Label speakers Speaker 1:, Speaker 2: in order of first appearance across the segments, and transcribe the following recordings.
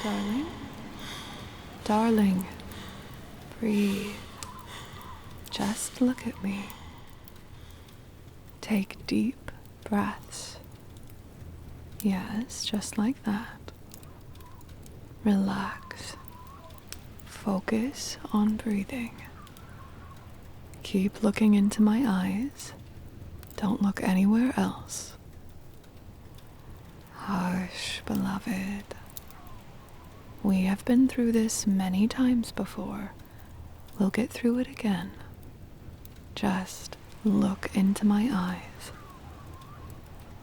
Speaker 1: darling. Darling, breathe. Just look at me. Take deep breaths. Yes, just like that. Relax. Focus on breathing. Keep looking into my eyes. Don't look anywhere else. Hush, beloved. We have been through this many times before. We'll get through it again. Just look into my eyes.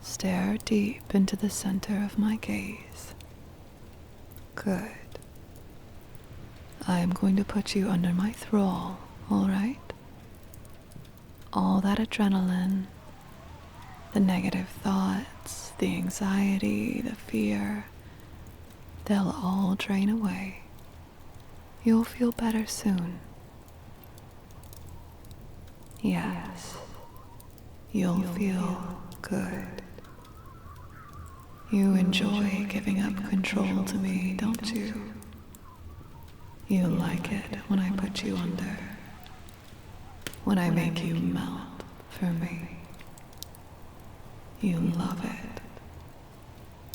Speaker 1: Stare deep into the center of my gaze. Good. I am going to put you under my thrall, all right? All that adrenaline, the negative thoughts, the anxiety, the fear, they'll all drain away. You'll feel better soon. Yes, you'll feel good. You enjoy giving up control to me, don't you? You like it when I put you under, when I make you melt for me. You love it.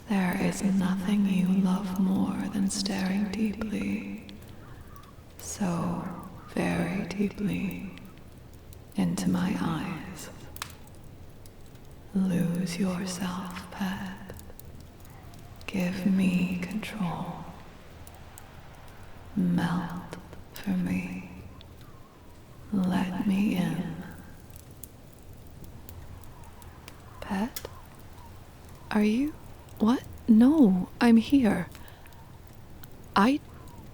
Speaker 1: There is nothing you love more than staring deeply, so very deeply, into my eyes. Lose yourself, pet. Give me control. Melt for me. Let me in. Pet? Are you? What? No, I'm here. I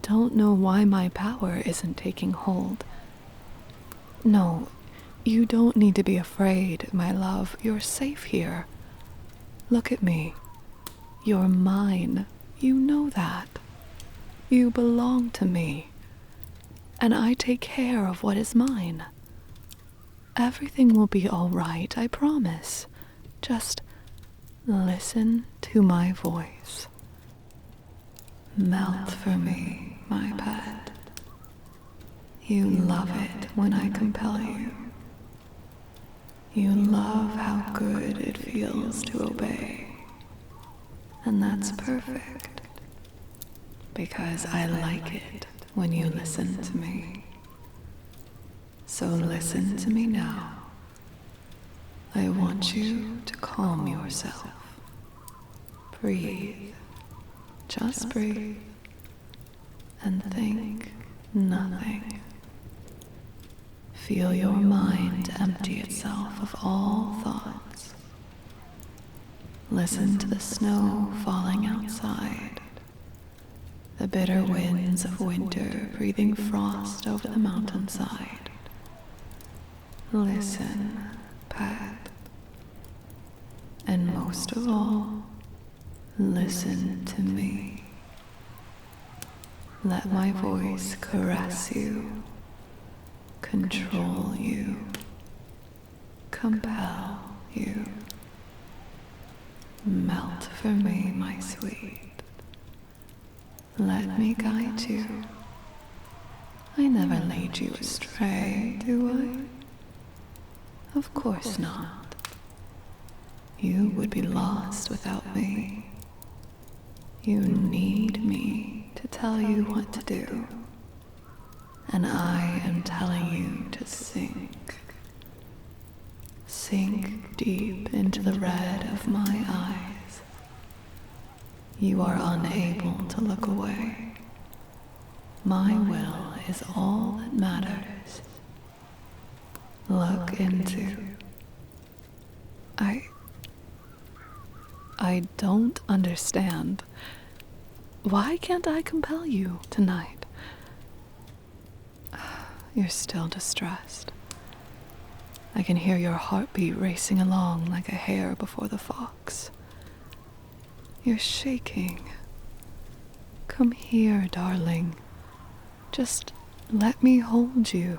Speaker 1: don't know why my power isn't taking hold. No, you don't need to be afraid, my love. You're safe here. Look at me. You're mine. You know that. You belong to me. And I take care of what is mine. Everything will be all right, I promise. Just listen to my voice. Melt for me, my pet. You love it when I compel you. You love how good it feels to obey. And that's perfect, because I like it when you listen to me. So listen to me now. I want you to calm yourself. Breathe. Just breathe. And think nothing. Feel your mind empty itself of all thoughts. Listen to the snow falling outside. The bitter winds of winter breathing frost over the mountainside. Listen, pet. And most of all, listen to me. Let my voice caress you, control you, compel you. Melt for me, my sweet. Let me guide you. I never lead you astray, do I? Of course not. You would be lost without me. You need me to tell you what to do. And I am telling you to sink. Sink deep into the red of my eyes. You are unable to look away. My will is all that matters. Look into. I don't understand. Why can't I compel you tonight? You're still distressed. I can hear your heartbeat racing along like a hare before the fox. You're shaking. Come here, darling. Just let me hold you.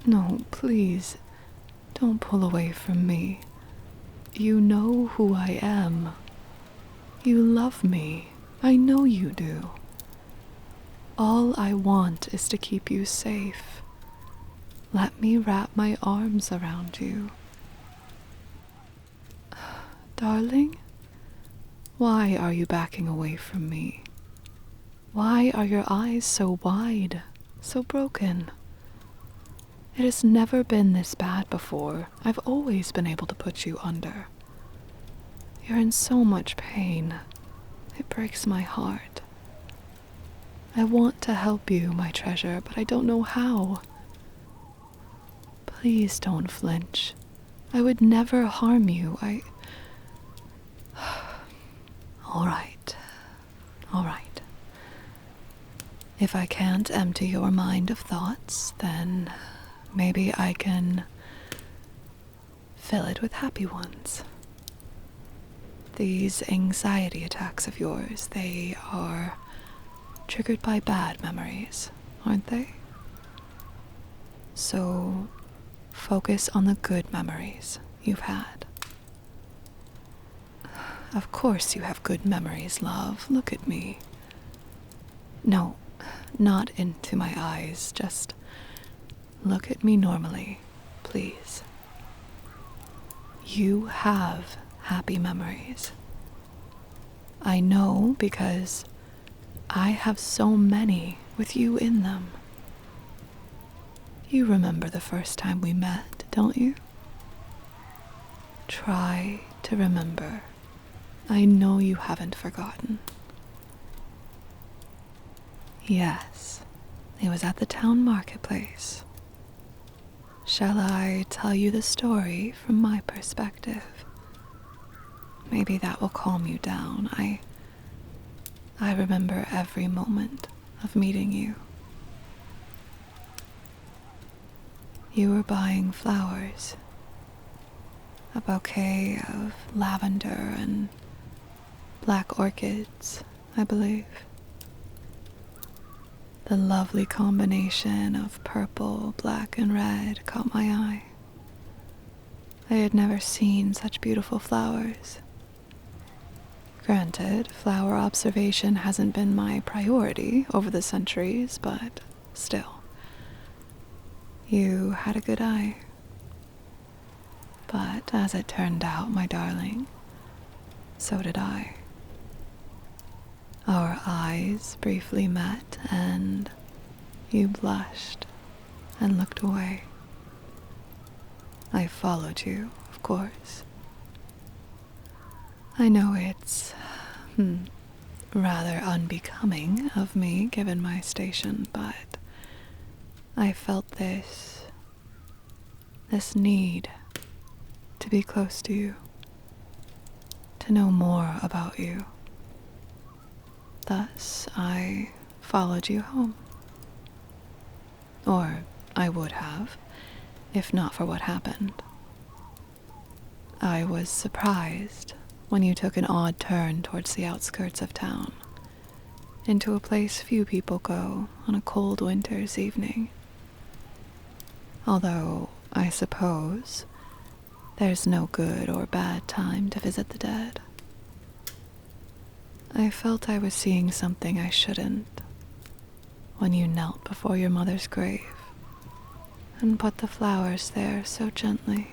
Speaker 1: No, please, don't pull away from me. You know who I am. You love me. I know you do. All I want is to keep you safe. Let me wrap my arms around you. Darling, why are you backing away from me? Why are your eyes so wide, so broken? It has never been this bad before. I've always been able to put you under. You're in so much pain. It breaks my heart. I want to help you, my treasure, but I don't know how. Please don't flinch. I would never harm you. All right. All right. If I can't empty your mind of thoughts, then maybe I can fill it with happy ones. These anxiety attacks of yours, they are triggered by bad memories, aren't they? So focus on the good memories you've had. Of course you have good memories, love. Look at me. No, not into my eyes. Just look at me normally, please. You have happy memories. I know because I have so many with you in them. You remember the first time we met, don't you? Try to remember. I know you haven't forgotten. Yes, it was at the town marketplace. Shall I tell you the story from my perspective? Maybe that will calm you down. I remember every moment of meeting you. You were buying flowers, a bouquet of lavender and black orchids, I believe. The lovely combination of purple, black, and red caught my eye. I had never seen such beautiful flowers. Granted, flower observation hasn't been my priority over the centuries, but still. You had a good eye. But as it turned out, my darling, so did I. Our eyes briefly met, and you blushed and looked away. I followed you, of course. I know it's rather unbecoming of me given my station, but I felt this need to be close to you, to know more about you. Thus, I followed you home. Or I would have, if not for what happened. I was surprised when you took an odd turn towards the outskirts of town, into a place few people go on a cold winter's evening. Although, I suppose, there's no good or bad time to visit the dead. I felt I was seeing something I shouldn't when you knelt before your mother's grave and put the flowers there so gently.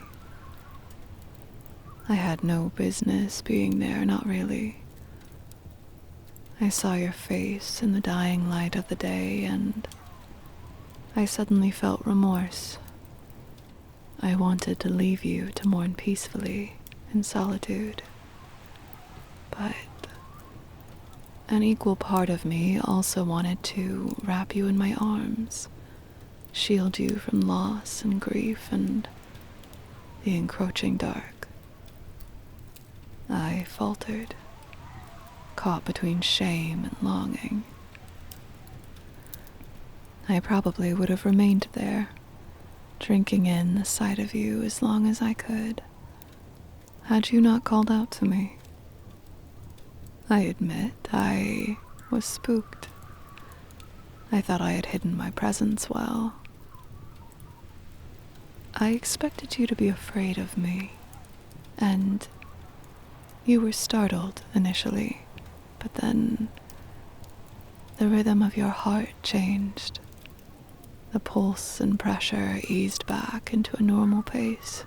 Speaker 1: I had no business being there, not really. I saw your face in the dying light of the day, and I suddenly felt remorse. I wanted to leave you to mourn peacefully in solitude. But an equal part of me also wanted to wrap you in my arms, shield you from loss and grief and the encroaching dark. I faltered, caught between shame and longing. I probably would have remained there, drinking in the sight of you as long as I could, had you not called out to me. I admit I was spooked. I thought I had hidden my presence well. I expected you to be afraid of me, and you were startled initially, but then the rhythm of your heart changed. The pulse and pressure eased back into a normal pace.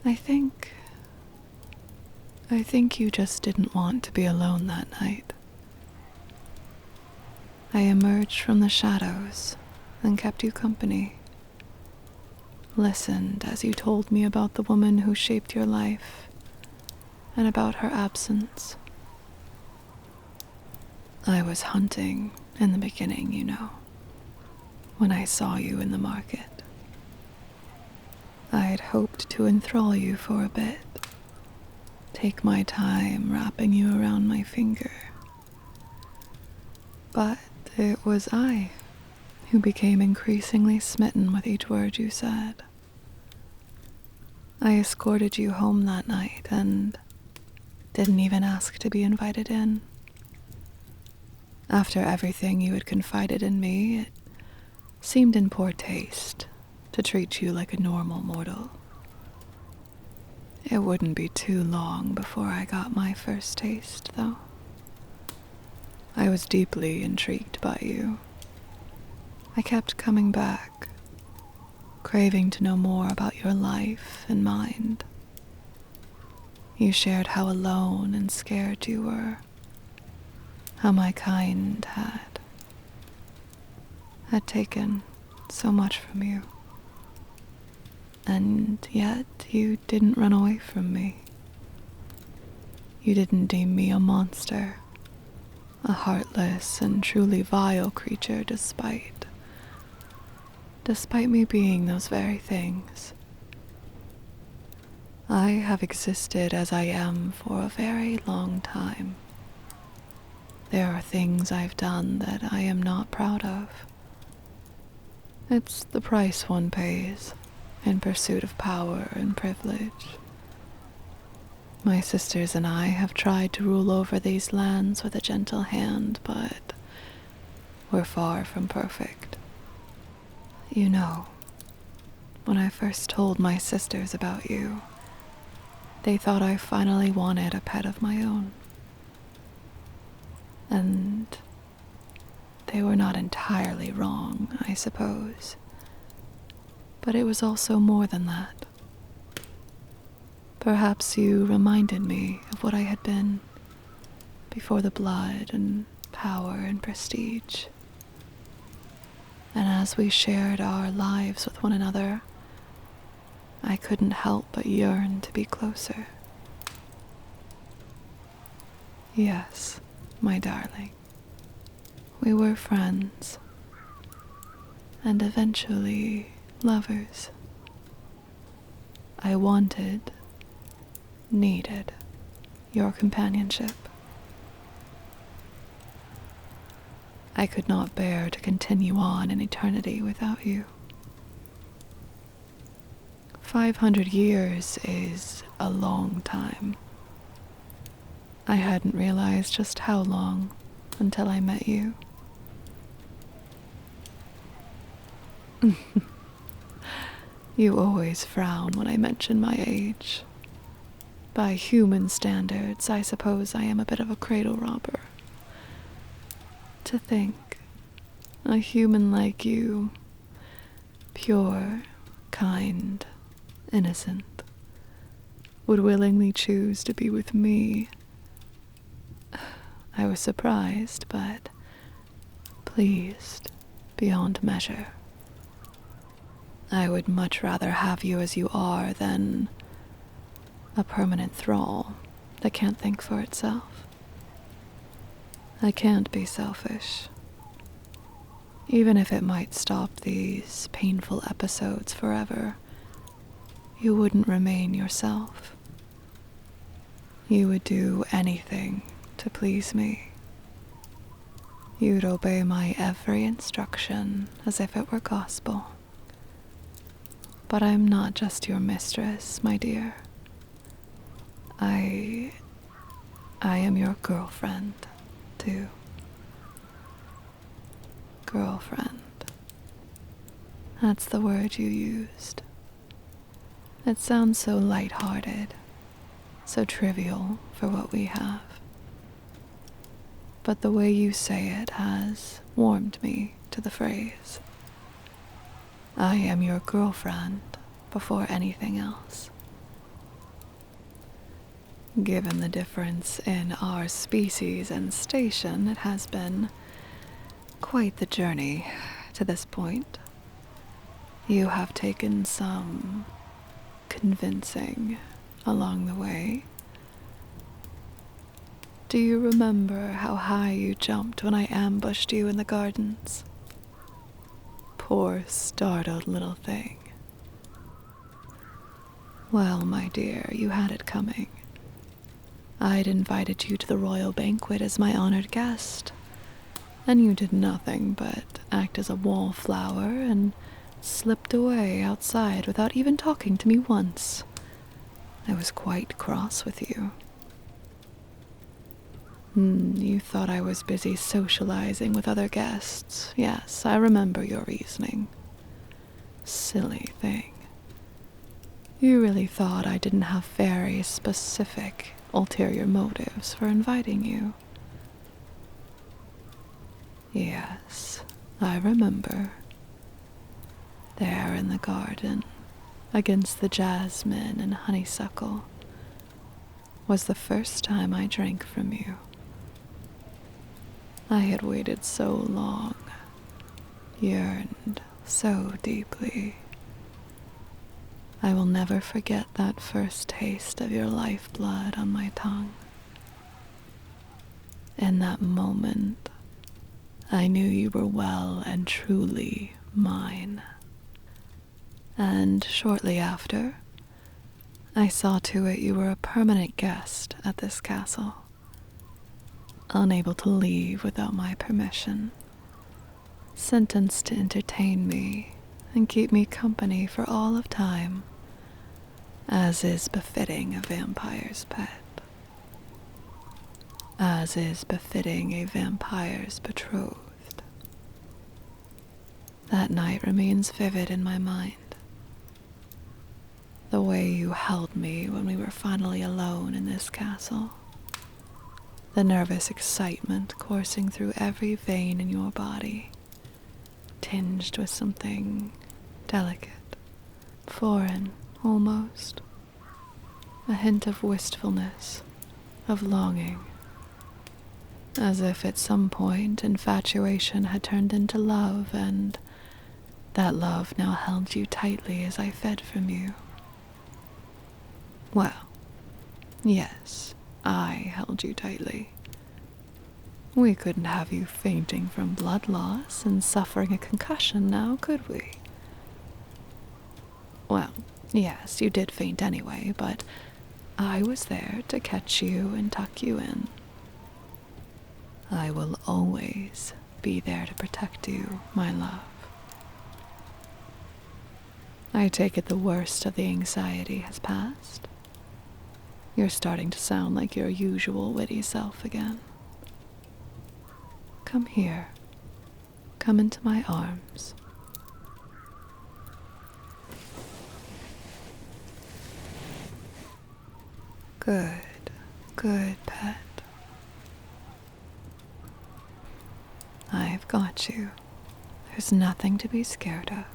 Speaker 1: I think you just didn't want to be alone that night. I emerged from the shadows and kept you company. Listened as you told me about the woman who shaped your life and about her absence. I was hunting in the beginning, when I saw you in the market. I'd hoped to enthrall you for a bit, take my time wrapping you around my finger. But it was I who became increasingly smitten with each word you said. I escorted you home that night and didn't even ask to be invited in. After everything you had confided in me, it seemed in poor taste to treat you like a normal mortal. It wouldn't be too long before I got my first taste, though. I was deeply intrigued by you. I kept coming back, craving to know more about your life and mind. You shared how alone and scared you were, how my kind had taken so much from you. And yet you didn't run away from me. You didn't deem me a monster, a heartless and truly vile creature despite me being those very things. I have existed as I am for a very long time. There are things I've done that I am not proud of. It's the price one pays in pursuit of power and privilege. My sisters and I have tried to rule over these lands with a gentle hand, but we're far from perfect. When I first told my sisters about you, they thought I finally wanted a pet of my own. And they were not entirely wrong, I suppose. But it was also more than that. Perhaps you reminded me of what I had been before the blood and power and prestige. And as we shared our lives with one another, I couldn't help but yearn to be closer. Yes, my darling. We were friends, and eventually lovers. I needed your companionship. I could not bear to continue on in eternity without you. 500 years is a long time. I hadn't realized just how long until I met you. You always frown when I mention my age. By human standards, I suppose I am a bit of a cradle robber. To think, a human like you, pure, kind, innocent, would willingly choose to be with me. I was surprised, but pleased beyond measure. I would much rather have you as you are than a permanent thrall that can't think for itself. I can't be selfish. Even if it might stop these painful episodes forever, you wouldn't remain yourself. You would do anything to please me. You'd obey my every instruction as if it were gospel. But I'm not just your mistress, my dear. I am your girlfriend, too. Girlfriend. That's the word you used. It sounds so light-hearted, so trivial for what we have. but the way you say it has warmed me to the phrase. I am your girlfriend before anything else. Given the difference in our species and station, it has been quite the journey to this point. You have taken some convincing along the way. Do you remember how high you jumped when I ambushed you in the gardens? Poor startled little thing. Well, my dear, you had it coming. I'd invited you to the royal banquet as my honored guest, and you did nothing but act as a wallflower and slipped away outside without even talking to me once. I was quite cross with you. You thought I was busy socializing with other guests. Yes, I remember your reasoning. Silly thing. You really thought I didn't have very specific ulterior motives for inviting you. Yes, I remember. There in the garden, against the jasmine and honeysuckle, was the first time I drank from you. I had waited so long, yearned so deeply. I will never forget that first taste of your lifeblood on my tongue. In that moment, I knew you were well and truly mine. And shortly after, I saw to it you were a permanent guest at this castle, unable to leave without my permission, sentenced to entertain me and keep me company for all of time, as is befitting a vampire's pet, as is befitting a vampire's betrothed. That night remains vivid in my mind. The way you held me when we were finally alone in this castle, the nervous excitement coursing through every vein in your body, tinged with something delicate, foreign almost, a hint of wistfulness, of longing, as if at some point infatuation had turned into love, and that love now held you tightly as I fed from you. Well, yes, I held you tightly. We couldn't have you fainting from blood loss and suffering a concussion now, could we? Well, yes, you did faint anyway, but I was there to catch you and tuck you in. I will always be there to protect you, my love. I take it the worst of the anxiety has passed. You're starting to sound like your usual witty self again. Come here. Come into my arms. Good, good pet. I've got you. There's nothing to be scared of.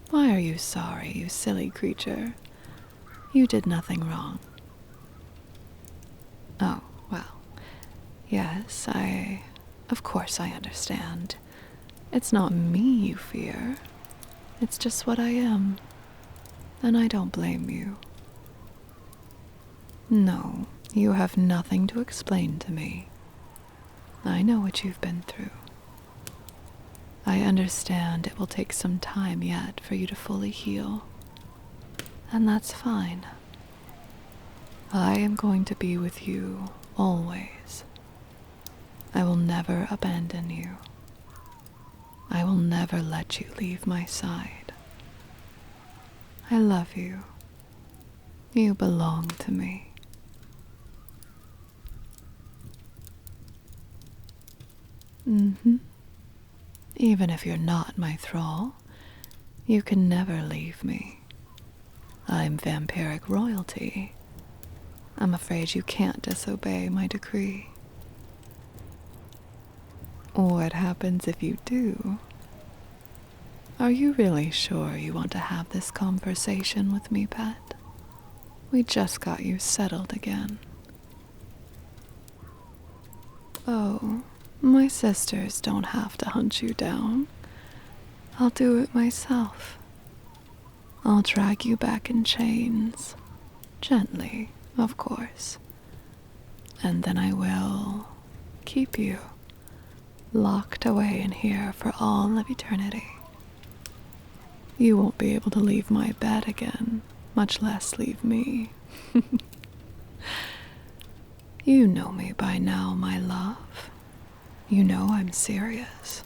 Speaker 1: Why are you sorry, you silly creature? You did nothing wrong. Oh, well, yes, of course I understand. It's not me you fear. It's just what I am. And I don't blame you. No, you have nothing to explain to me. I know what you've been through. I understand it will take some time yet for you to fully heal. And that's fine. I am going to be with you always. I will never abandon you. I will never let you leave my side. I love you. You belong to me. Even if you're not my thrall, you can never leave me. I'm vampiric royalty. I'm afraid you can't disobey my decree. What happens if you do? Are you really sure you want to have this conversation with me, pet? We just got you settled again. Oh, my sisters don't have to hunt you down. I'll do it myself. I'll drag you back in chains. Gently, of course. And then I will keep you locked away in here for all of eternity. You won't be able to leave my bed again, much less leave me. You know me by now, my love. You know I'm serious.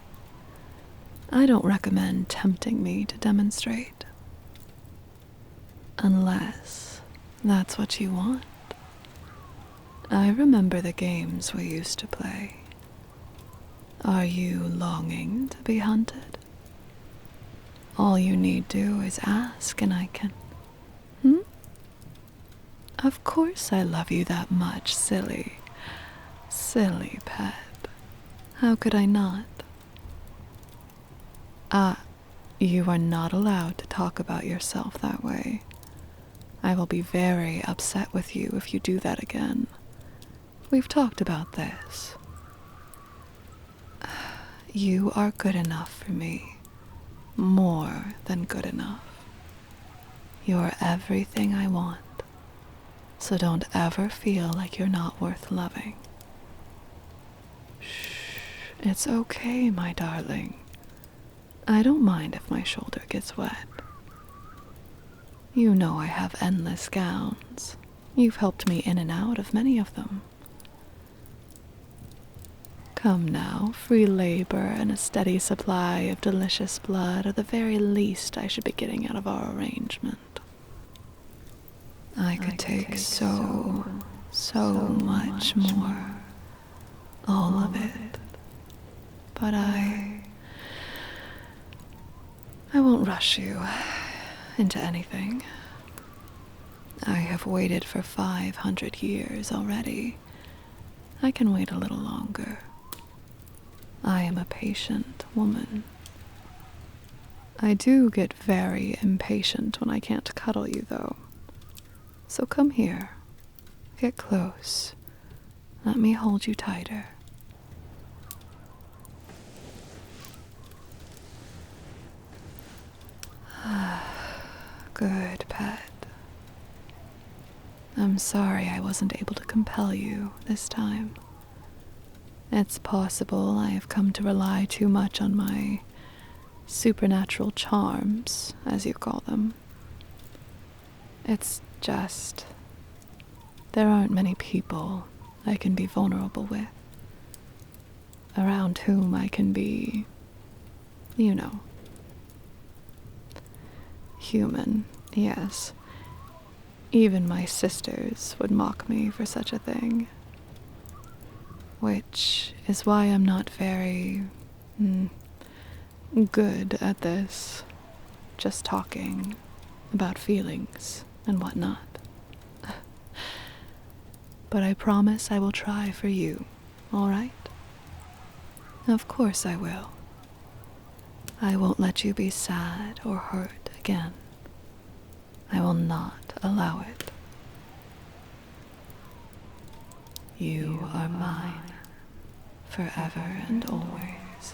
Speaker 1: I don't recommend tempting me to demonstrate. Unless that's what you want. I remember the games we used to play. Are you longing to be hunted? All you need do is ask and I can... Of course I love you that much, silly. Silly pet. How could I not? You are not allowed to talk about yourself that way. I will be very upset with you if you do that again. We've talked about this. You are good enough for me. More than good enough. You're everything I want. So don't ever feel like you're not worth loving. Shh, it's okay, my darling. I don't mind if my shoulder gets wet. You know I have endless gowns. You've helped me in and out of many of them. Come now, free labor and a steady supply of delicious blood are the very least I should be getting out of our arrangement. I could take so much more. All of it. But I won't rush you into anything. I have waited for 500 years already. I can wait a little longer. I am a patient woman. I do get very impatient when I can't cuddle you, though. So come here. Get close. Let me hold you tighter. Good, pet. I'm sorry I wasn't able to compel you this time. It's possible I have come to rely too much on my supernatural charms, as you call them. It's just, there aren't many people I can be vulnerable with, around whom I can be, you know, human, yes. Even my sisters would mock me for such a thing. Which is why I'm not very good at this. Just talking about feelings and whatnot. But I promise I will try for you, alright? Of course I will. I won't let you be sad or hurt again. I will not allow it. You are mine, forever and always.